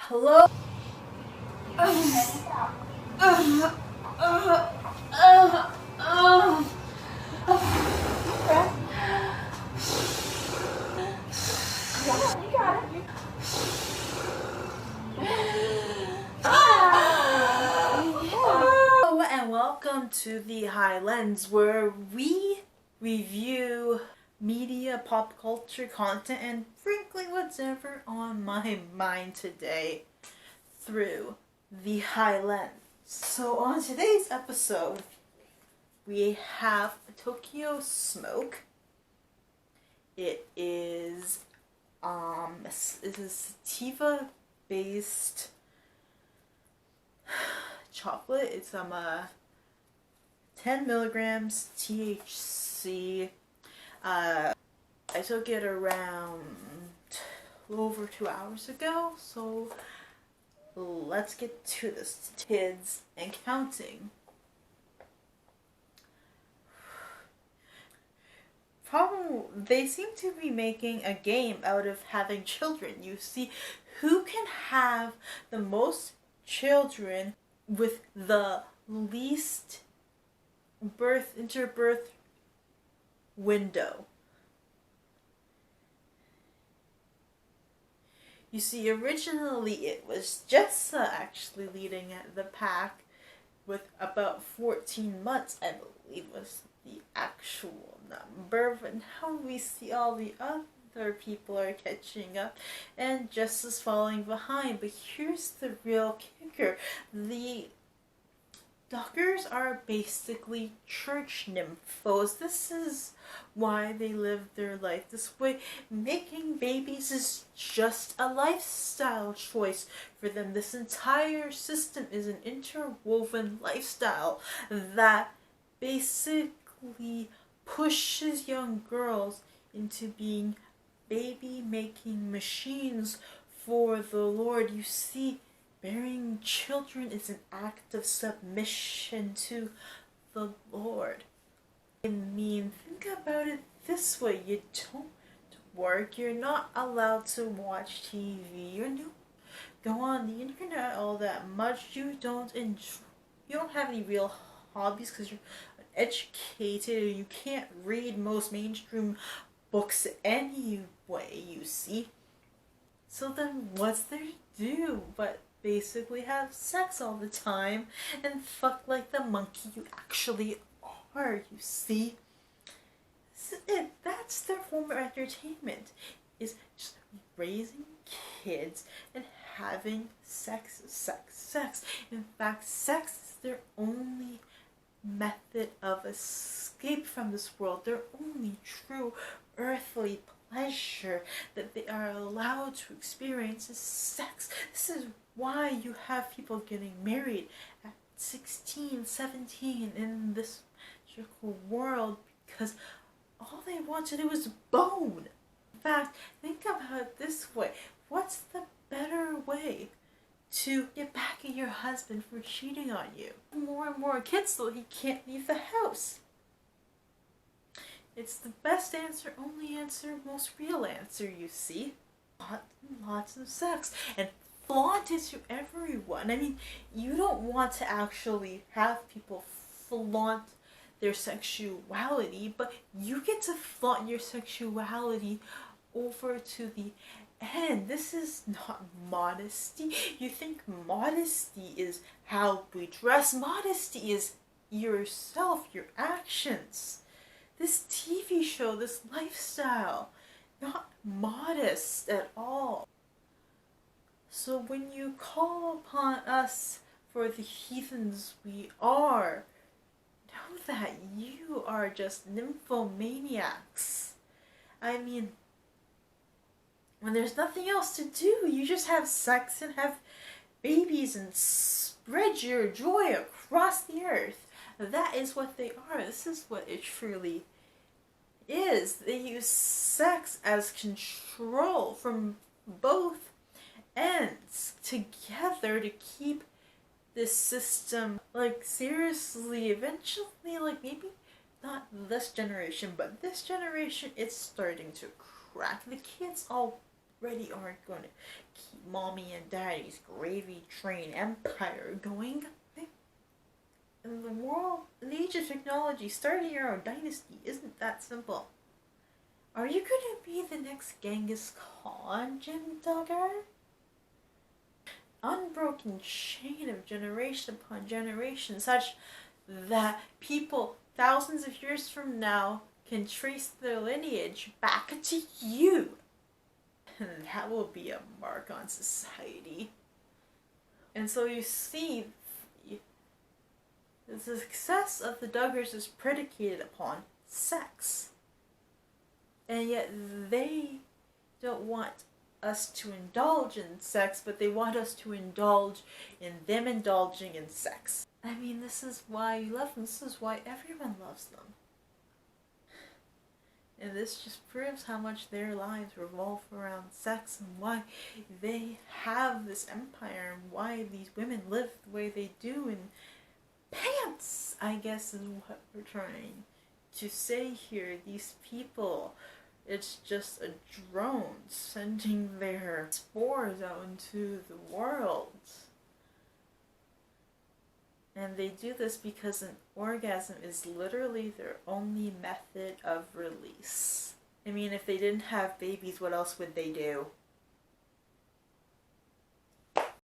Hello? Hello and welcome to the High Lens, where we review media, pop culture, content, and frankly whatever on my mind today through the High Lens. So on today's episode, we have Tokyo Smoke. It is a sativa based chocolate. It's 10 milligrams THC. I took it around over 2 hours ago, so let's get to this. Kids and counting. Problem, they seem to be making a game out of having children. You see, who can have the most children with the least interbirth window. You see, originally it was Jessa actually leading the pack with about 14 months, I believe, was the actual number. But now we see all the other people are catching up and Jessa's falling behind. But here's the real kicker. The Duggars are basically church nymphos. This is why they live their life this way. Making babies is just a lifestyle choice for them. This entire system is an interwoven lifestyle that basically pushes young girls into being baby-making machines for the Lord. You see, bearing children is an act of submission to the Lord. I mean, think about it this way. You don't work, you're not allowed to watch TV, you don't go on the internet all that much, you don't have any real hobbies because you're uneducated, you can't read most mainstream books anyway, you see. So then what's there to do but basically have sex all the time and fuck like the monkey you actually are, you see. That's their form of entertainment, is just raising kids and having sex. In fact, sex is their only method of escape from this world, their only true earthly pleasure that they are allowed to experience is sex. This is why you have people getting married at 16, 17 in this magical world, because all they want to do is bone. In fact, think about it this way. What's the better way to get back at your husband for cheating on you? More and more kids so he can't leave the house. It's the best answer, only answer, most real answer, you see. Lots of sex. And flaunt it to everyone. I mean, you don't want to actually have people flaunt their sexuality, but you get to flaunt your sexuality over to the end. This is not modesty. You think modesty is how we dress. Modesty is yourself, your actions. This TV show, this lifestyle, not modest at all. So when you call upon us for the heathens we are, know that you are just nymphomaniacs. I mean, when there's nothing else to do, you just have sex and have babies and spread your joy across the earth. That is what they are. This is what it truly is. They use sex as control from both ends together to keep this system, like, seriously, eventually, like, maybe not this generation, but this generation, it's starting to crack. The kids all already aren't going to keep mommy and daddy's gravy train empire going. In the world, in the age of technology, starting your own dynasty isn't that simple. Are you gonna be the next Genghis Khan, Jim Duggar? Unbroken chain of generation upon generation, such that people thousands of years from now can trace their lineage back to you. And that will be a mark on society. And so you see, the success of the Duggars is predicated upon sex. And yet they don't want us to indulge in sex, but they want us to indulge in them indulging in sex. I mean, this is why you love them. This is why everyone loves them. And this just proves how much their lives revolve around sex and why they have this empire and why these women live the way they do. And pants, I guess, is what we're trying to say here. These people, it's just a drone sending their spores out into the world. And they do this because an orgasm is literally their only method of release. I mean, if they didn't have babies, what else would they do?